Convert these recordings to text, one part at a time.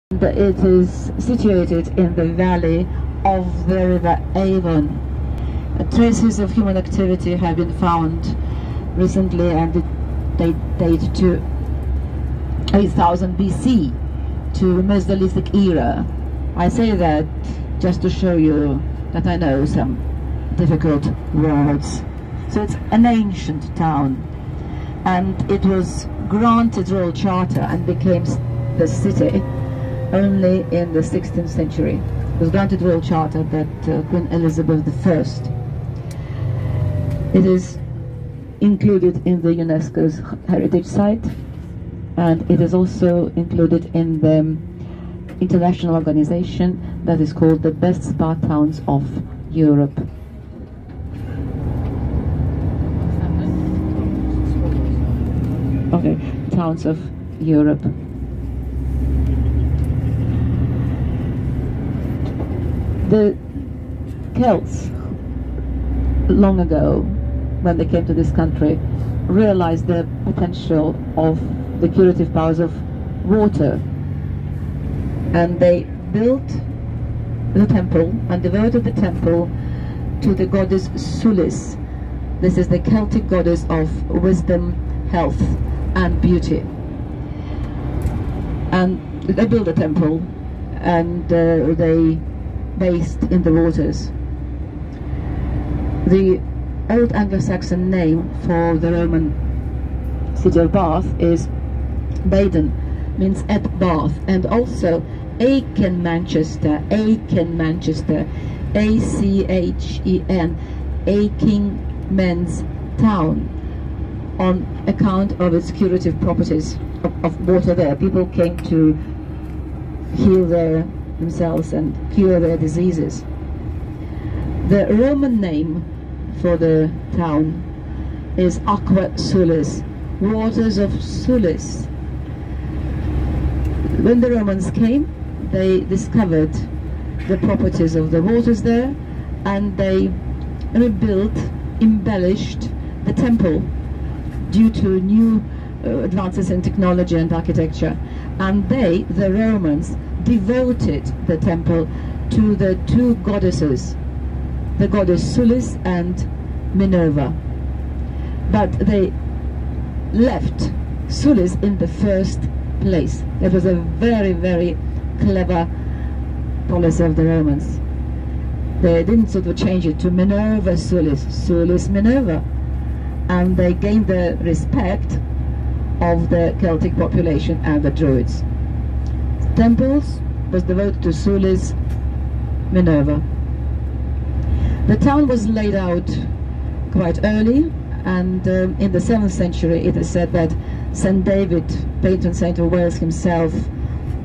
It is situated in the valley of the river Avon. Traces of human activity have been found recently, and they date to 8000 BC, to Mesolithic era. I say that just to show you that I know some difficult words. So it's an ancient town, and it was granted royal charter and became the city only in the 16th century. It was granted royal charter by Queen Elizabeth I. It is included in the UNESCO's heritage site, and it is also included in the international organization that is called the Best Spa Towns of Europe. Okay, towns of Europe. The Celts, long ago, when they came to this country, realized the potential of the curative powers of water, and they built the temple and devoted the temple to the goddess Sulis. This is the Celtic goddess of wisdom, health and beauty. And they built a temple, and they bathed in the waters. The old Anglo-Saxon name for the Roman city of Bath is Baden, means at Bath, and also Aachen, Manchester, A-C-H-E-N, Aachen men's town, on account of its curative properties of water there. People came to heal themselves and cure their diseases. The Roman name for the town is Aqua Sulis, waters of Sulis. When the Romans came, they discovered the properties of the waters there, and they rebuilt, embellished the temple due to new advances in technology and architecture. And they, the Romans, devoted the temple to the two goddesses, the goddess Sulis and Minerva. But they left Sulis in the first place. That was a very, very clever policy of the Romans. They didn't sort of change it to Minerva Sulis, Sulis Minerva. And they gained the respect of the Celtic population and the Druids. Temples was devoted to Sulis Minerva. The town was laid out quite early, and in the 7th century it is said that St. David, patron saint of Wales himself,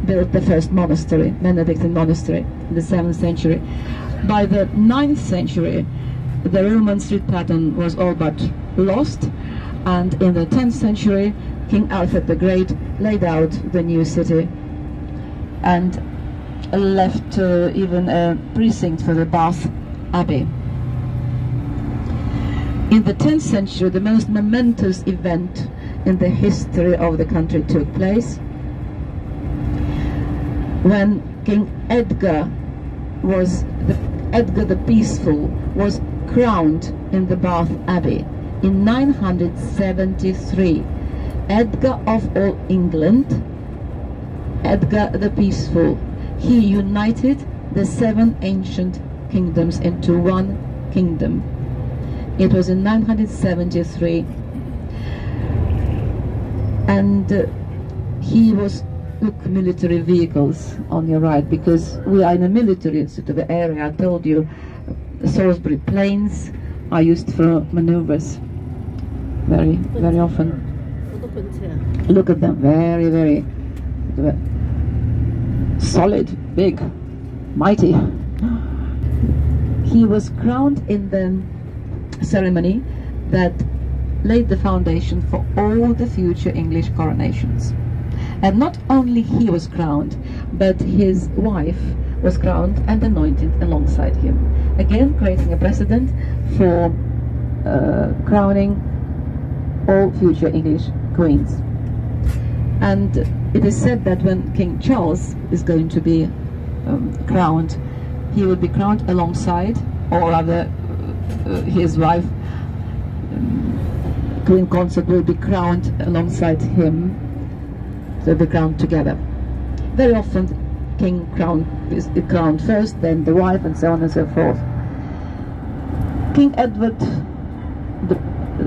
built the first monastery, Benedictine monastery, in the 7th century. By the 9th century, the Roman street pattern was all but lost, and in the 10th century, King Alfred the Great laid out the new city and left even a precinct for the Bath Abbey. In the 10th century, the most momentous event in the history of the country took place when King Edgar the Peaceful was crowned in the Bath Abbey in 973. Edgar of all England, Edgar the Peaceful, he united the 7 ancient kingdoms into one kingdom. It was in 973, and he took military vehicles on your right, because we are in a military sort of area. I told you the Salisbury Plains are used for maneuvers very, very often. Look at them, very, very solid, big, mighty. He was crowned in the ceremony that laid the foundation for all the future English coronations. And not only he was crowned, but his wife was crowned and anointed alongside him, again creating a precedent for crowning all future English queens. And it is said that when King Charles is going to be crowned, he will be crowned alongside, or rather his wife, Queen Consort, will be crowned alongside him. They'll be crowned together. Very often King is crowned first, then the wife, and so on and so forth. King Edward the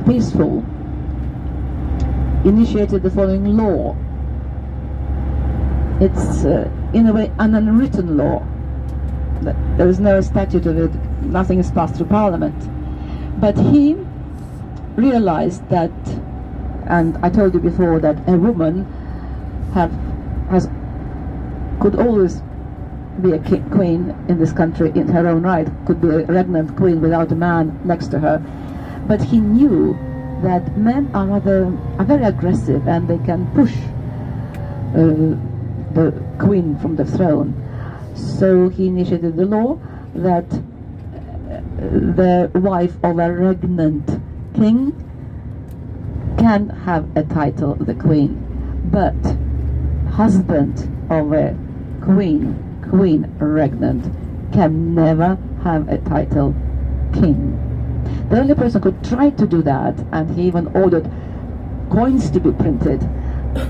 Peaceful initiated the following law. It's in a way an unwritten law. There is no statute of it, nothing is passed through Parliament. But he realized that, and I told you before that a woman could always be a queen in this country in her own right, could be a regnant queen without a man next to her. But he knew that men are very aggressive, and they can push the queen from the throne. So he initiated the law that the wife of a regnant king can have a title, the queen, but husband of a queen regnant, can never have a title king. The only person who tried to do that, and he even ordered coins to be printed,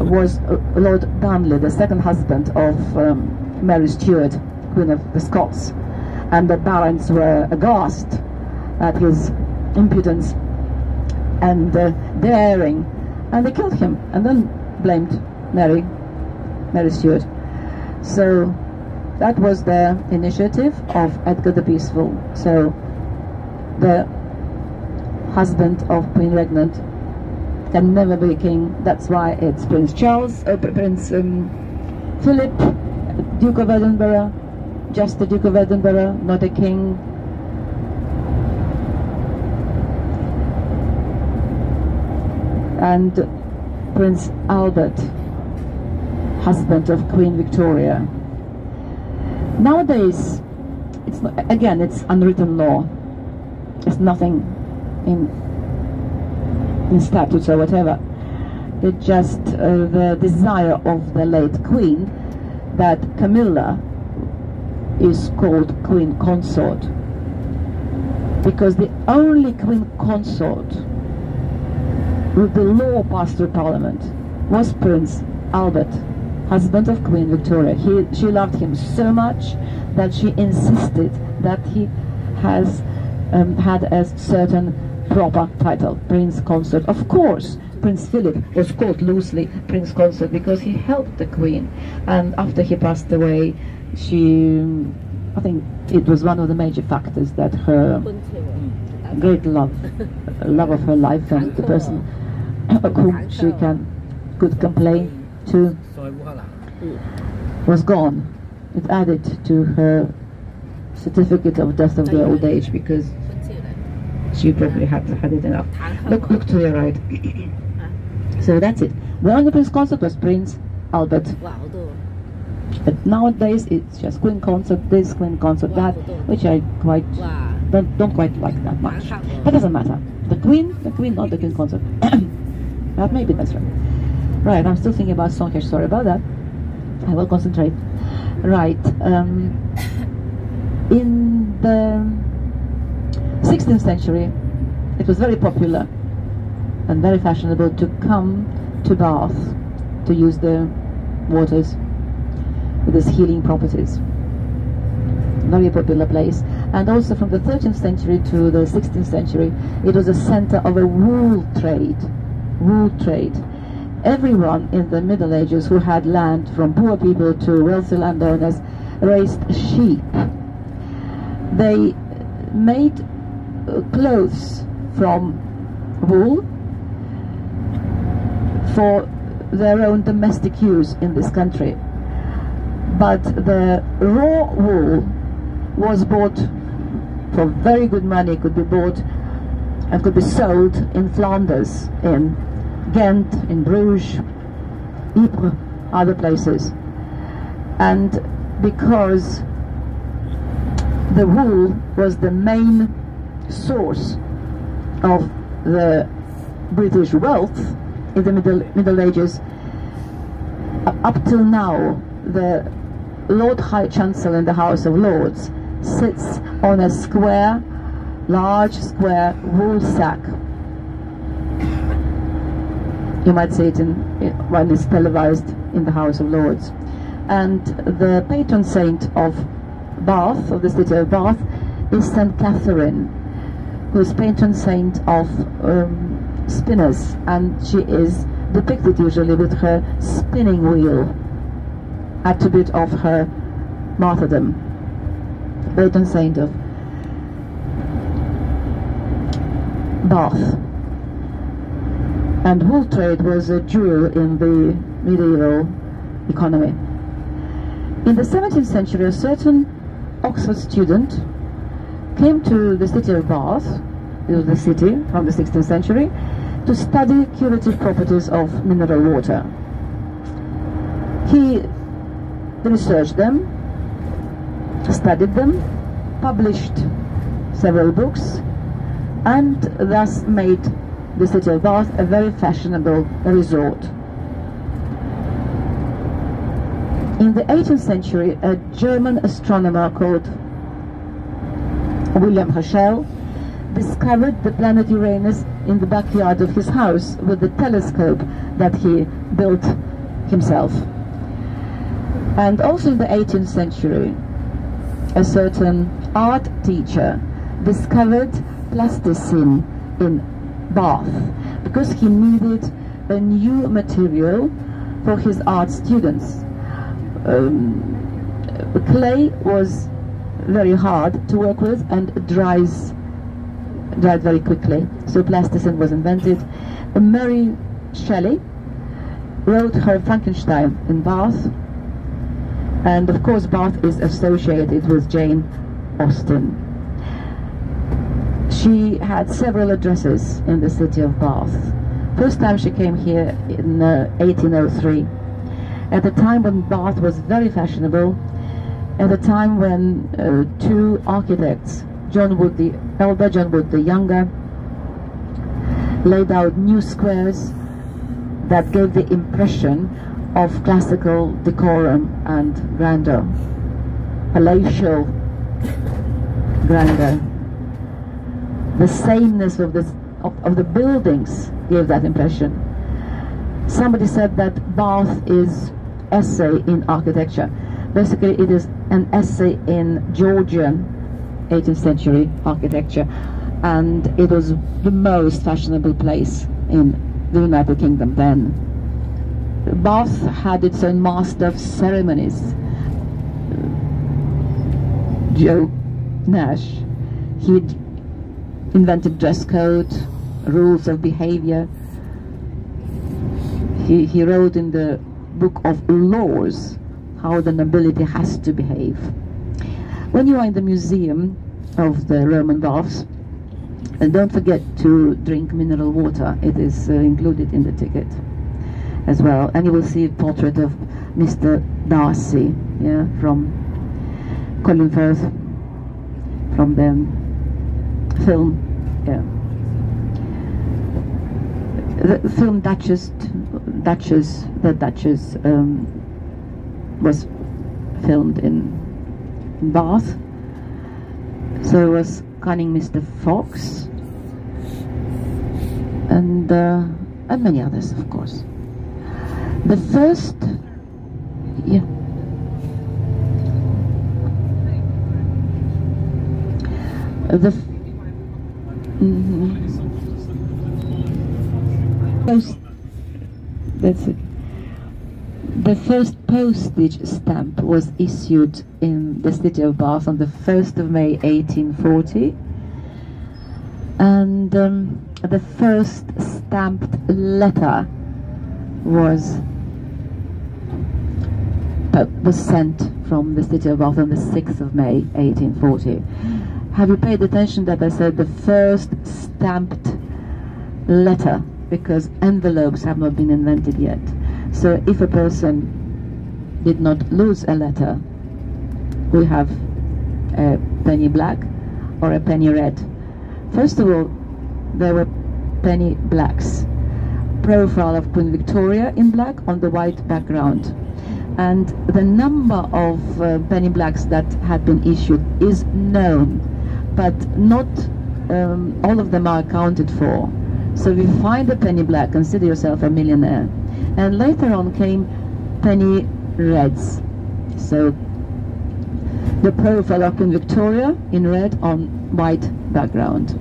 was Lord Darnley, the second husband of Mary Stuart, Queen of the Scots. And the barons were aghast at his impudence and daring, and they killed him, and then blamed Mary Stuart. So that was the initiative of Edgar the Peaceful. So the husband of Queen Regnant can never be a king. That's why it's Prince Charles, Prince Philip, Duke of Edinburgh, just the Duke of Edinburgh, not a king. And Prince Albert, husband of Queen Victoria. Nowadays, it's not, again, it's unwritten law. It's nothing in statutes or whatever. It's just the desire of the late Queen that Camilla is called Queen Consort, because the only Queen Consort with the law passed through Parliament was Prince Albert, husband of Queen Victoria. She loved him so much that she insisted that he has had a certain proper title, Prince Consort. Of course, Prince Philip was called loosely Prince Consort because he helped the Queen, and after he passed away, I think it was one of the major factors that her great love of her life, and the person whom she could complain to, was gone. It added to her certificate of death of the old age, because she probably had it enough. Look to the right. So that's it. The only Prince Consort was Prince Albert. But nowadays it's just Queen Consort this, Queen Consort that, which I don't quite like that much. That doesn't matter. The Queen, not the Queen Consort. But maybe that's right. Right, I'm still thinking about Stonehenge. Sorry about that. I will concentrate. Right. In the 16th century, it was very popular and very fashionable to come to Bath to use the waters with its healing properties. Very popular place. And also from the 13th century to the 16th century, it was a center of a wool trade. Everyone in the Middle Ages who had land, from poor people to wealthy landowners, raised sheep. They made clothes from wool for their own domestic use in this country. But the raw wool was bought for very good money, could be bought and could be sold in Flanders, in Ghent, in Bruges, Ypres, other places. And because the wool was the main source of the British wealth in the Middle Ages, Up till now, the Lord High Chancellor in the House of Lords sits on a square, large square wool sack. You might see it when it's televised in the House of Lords. And the patron saint of Bath, of the city of Bath, is St. Catherine, who is patron saint of spinners, and she is depicted usually with her spinning wheel, attribute of her martyrdom. Patron saint of Bath. And wool trade was a jewel in the medieval economy. In the 17th century, a certain Oxford student came to the city of Bath, it was the city from the 16th century, to study curative properties of mineral water. He researched them, studied them, published several books, and thus made the city of Bath a very fashionable resort. In the 18th century, a German astronomer called William Herschel discovered the planet Uranus in the backyard of his house with the telescope that he built himself. And also in the 18th century, a certain art teacher discovered plasticine in Bath because he needed a new material for his art students. Clay was very hard to work with and dried very quickly, so plasticine was invented. Mary Shelley wrote her Frankenstein in Bath, and of course Bath is associated with Jane Austen. She had several addresses in the city of Bath. First time she came here in 1803, at a time when Bath was very fashionable, at a time when two architects, John Wood the Elder, John Wood the Younger, laid out new squares that gave the impression of classical decorum and grandeur, palatial grandeur. The sameness of the buildings gave that impression. Somebody said that Bath is essay in architecture. Basically, it is an essay in Georgian 18th century architecture, and it was the most fashionable place in the United Kingdom then. Bath had its own master of ceremonies, Joe Nash. He'd invented dress code, rules of behavior. He wrote in the book of laws how the nobility has to behave. When you are in the museum of the Roman baths, don't forget to drink mineral water. It is included in the ticket as well. And you will see a portrait of Mr. Darcy, yeah, from Colin Firth, from the film, yeah. The film Duchess was filmed in Bath. So was Cunning Mr. Fox, and many others, of course. The first, yeah. That's it. The first postage stamp was issued in the city of Bath on the 1st of May 1840, and the first stamped letter was sent from the city of Bath on the 6th of May 1840. Have you paid attention that I said the first stamped letter, because envelopes have not been invented yet? So if a person did not lose a letter, we have a penny black or a penny red. First of all, there were penny blacks, profile of Queen Victoria in black on the white background. And the number of penny blacks that had been issued is known, but not all of them are accounted for. So if you find a penny black, consider yourself a millionaire. And later on came penny reds. So the profile of Queen Victoria in red on white background.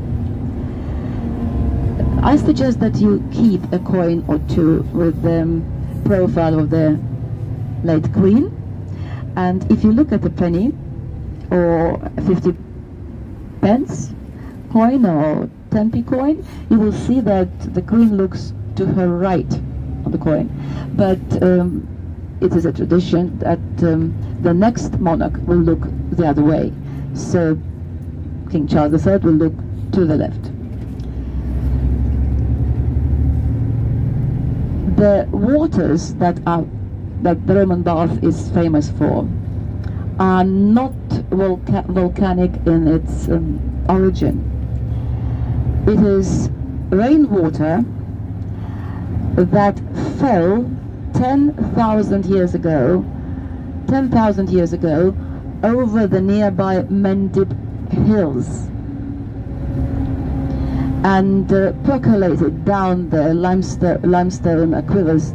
I suggest that you keep a coin or two with the profile of the late Queen, and if you look at a penny or a 50 pence coin or 10p coin, you will see that the Queen looks to her right on the coin, but it is a tradition that the next monarch will look the other way, so King Charles III will look to the left. The waters that the Roman bath is famous for are not volcanic in its origin. It is rainwater that fell 10,000 years ago over the nearby Mendip Hills and percolated down the limestone aquifers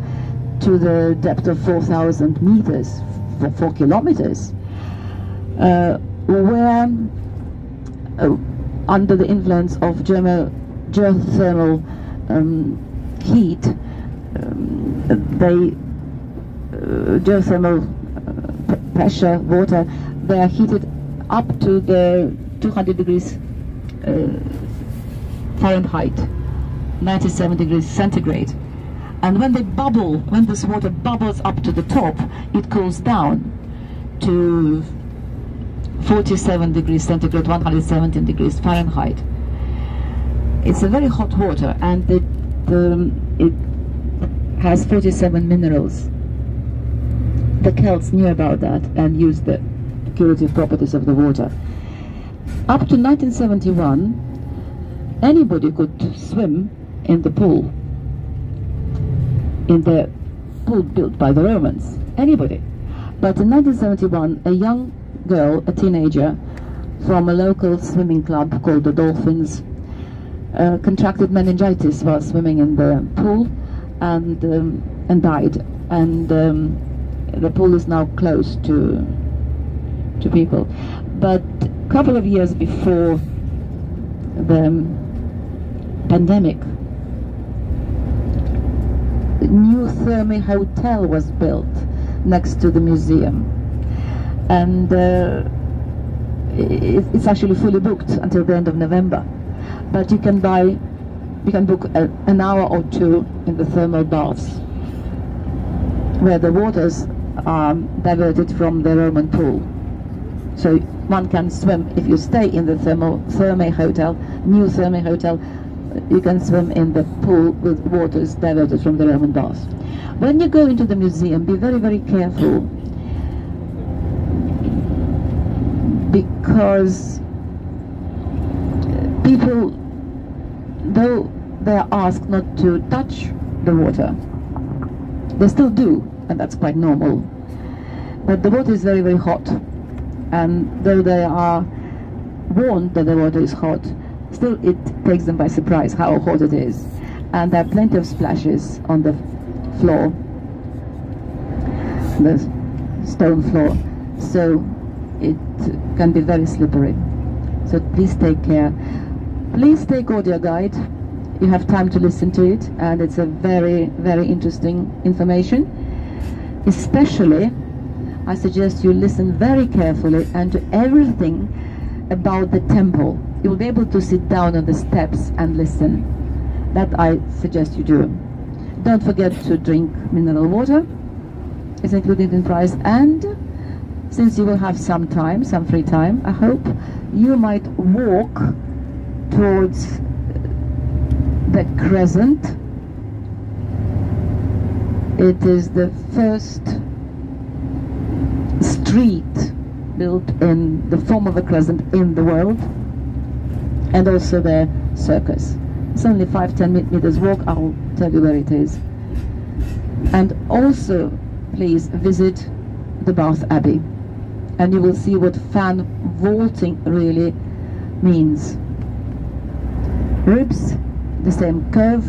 to the depth of 4,000 meters, for 4 kilometers, where under the influence of geothermal heat, geothermal pressure, water, they are heated up to the 200 degrees Fahrenheit, 97 degrees centigrade. And when they bubble, when this water bubbles up to the top, it cools down to 47 degrees centigrade, 117 degrees Fahrenheit. It's a very hot water, and it has 47 minerals. The Celts knew about that and used the curative properties of the water. Up to 1971, anybody could swim in the pool. In the pool built by the Romans, anybody. But in 1971, a young girl, a teenager, from a local swimming club called the Dolphins, contracted meningitis while swimming in the pool and died. And the pool is now closed to people. But a couple of years before the pandemic, new Thermae Hotel was built next to the museum, and it's actually fully booked until the end of November, but you can book an hour or two in the thermal baths, where the waters are diverted from the Roman pool. So one can swim if you stay in the Thermae Hotel, new Thermae Hotel. You can swim in the pool with waters diverted from the Roman baths. When you go into the museum, be very, very careful, because people, though they are asked not to touch the water, they still do, and that's quite normal. But the water is very, very hot, and though they are warned that the water is hot, still it takes them by surprise how hot it is. And there are plenty of splashes on the floor, the stone floor, so it can be very slippery. So please take care. Please take audio guide. You have time to listen to it, and it's a very, very interesting information. Especially, I suggest you listen very carefully and to everything about the temple. You will be able to sit down on the steps and listen. That I suggest you do. Don't forget to drink mineral water. It's included in price. And since you will have some time, some free time, I hope you might walk towards the crescent. It is the first street built in the form of a crescent in the world, and also the circus. It's only 5-10 meters walk. I'll tell you where it is. And also, please visit the Bath Abbey, and you will see what fan vaulting really means. Ribs, the same curve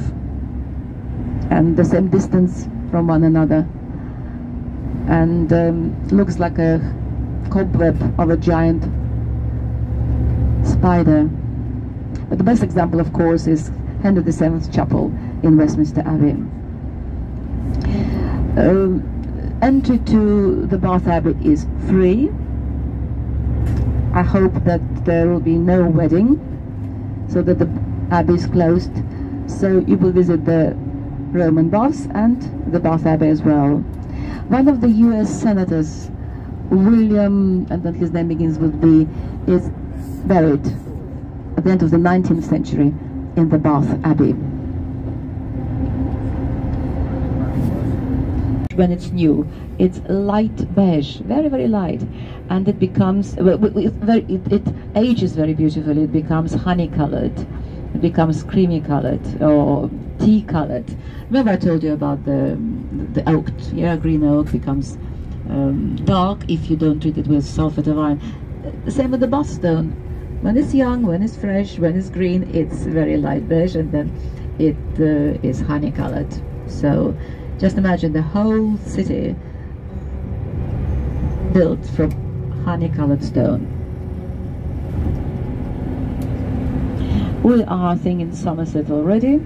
and the same distance from one another, and looks like a cobweb of a giant spider. But the best example, of course, is Henry VII's Chapel in Westminster Abbey. Entry to the Bath Abbey is free. I hope that there will be no wedding, so that the Abbey is closed. So you will visit the Roman baths and the Bath Abbey as well. One of the US senators, William, and then his name begins with B, is buried at the end of the 19th century in the Bath Abbey. When it's new, it's light beige, very, very light, and it becomes, it ages very beautifully. It becomes honey-colored, it becomes creamy-colored, or tea-colored. Remember I told you about the oak, yeah, green oak becomes dark if you don't treat it with sulfate of iron. The same with the Bath stone. When it's young, when it's fresh, when it's green, it's very light beige, and then it is honey-colored. So just imagine the whole city built from honey-colored stone. We are, I think, in Somerset already,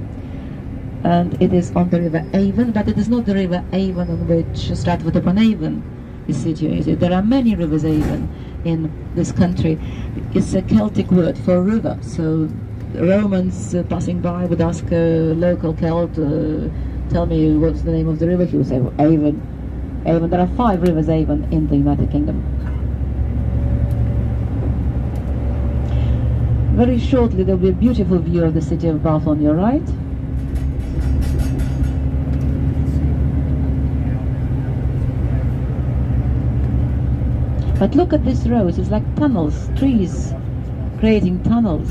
and it is on the River Avon, but it is not the River Avon on which Stratford-upon-Avon is situated. There are many rivers Avon in this country. It's a Celtic word for river, so the Romans passing by would ask a local Celt, tell me what's the name of the river. He would say, well, Avon. Avon. There are 5 rivers Avon in the United Kingdom. Very shortly there will be a beautiful view of the city of Bath on your right. But look at this road, it's like tunnels, trees creating tunnels.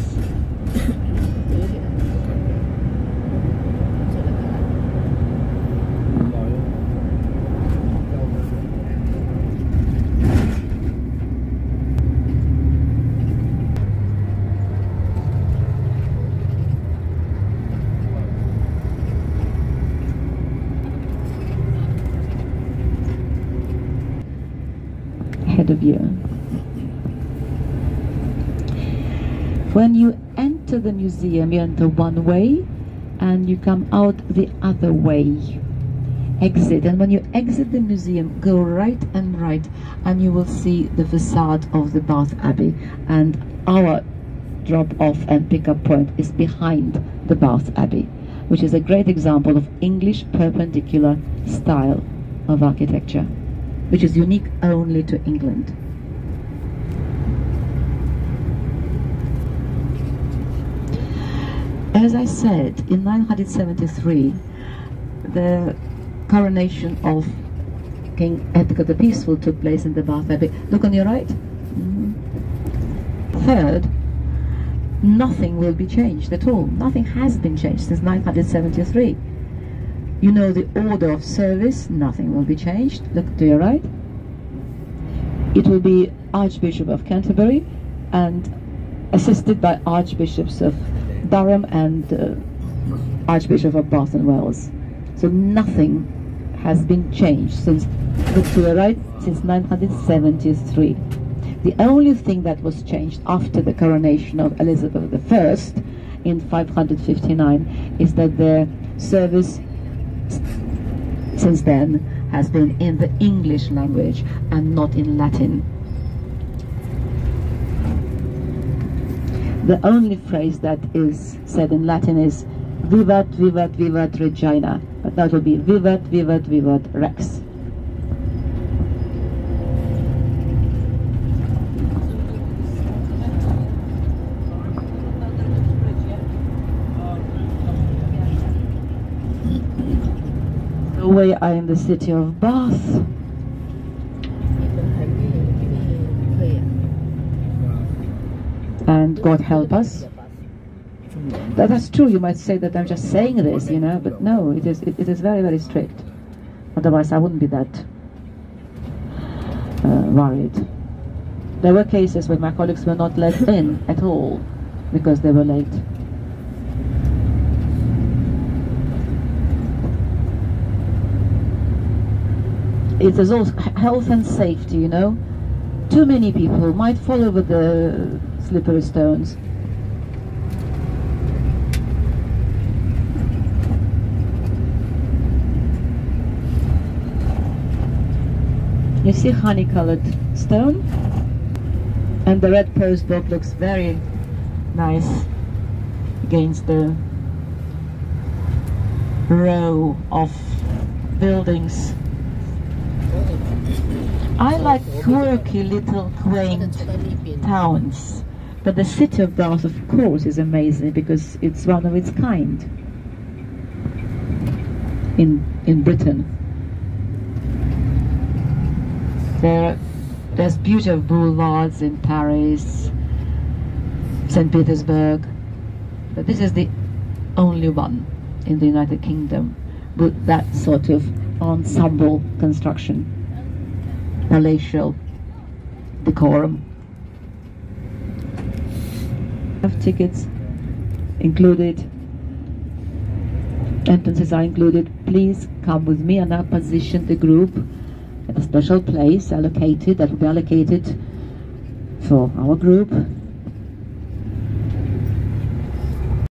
Ahead of you. When you enter the museum, you enter one way and you come out the other way. Exit, and when you exit the museum, go right and right, and you will see the facade of the Bath Abbey, and our drop-off and pick-up point is behind the Bath Abbey, which is a great example of English perpendicular style of architecture, which is unique only to England. As I said, in 973, the coronation of King Edgar the Peaceful took place in the Bath Abbey. Look on your right. Third, nothing will be changed at all. Nothing has been changed since 973. You know the order of service, nothing will be changed. Look to your right. It will be Archbishop of Canterbury and assisted by Archbishops of Durham and Archbishop of Bath and Wells. So nothing has been changed since, look to your right, since 973. The only thing that was changed after the coronation of Elizabeth I in 559 is that the service since then has been in the English language and not in Latin. The only phrase that is said in Latin is Vivat, Vivat, Vivat Regina, but that will be Vivat, Vivat, Vivat Rex. We are in the city of Bath. And God help us, That's true. You might say that I'm just saying this, you know, but no, it is very, very strict. Otherwise, I wouldn't be that worried. There were cases where my colleagues were not let in at all because they were late. It is also health and safety, you know. Too many people might fall over the slippery stones. You see honey-colored stone, and the red post block looks very nice against the row of buildings. I like quirky little quaint towns, but the city of Bath, of course, is amazing because it's one of its kind in Britain. There's beautiful boulevards in Paris, St. Petersburg, but this is the only one in the United Kingdom with that sort of ensemble construction, palatial decorum. Have tickets included, entrances are included. Please come with me, and I'll position the group at a special place that will be allocated for our group.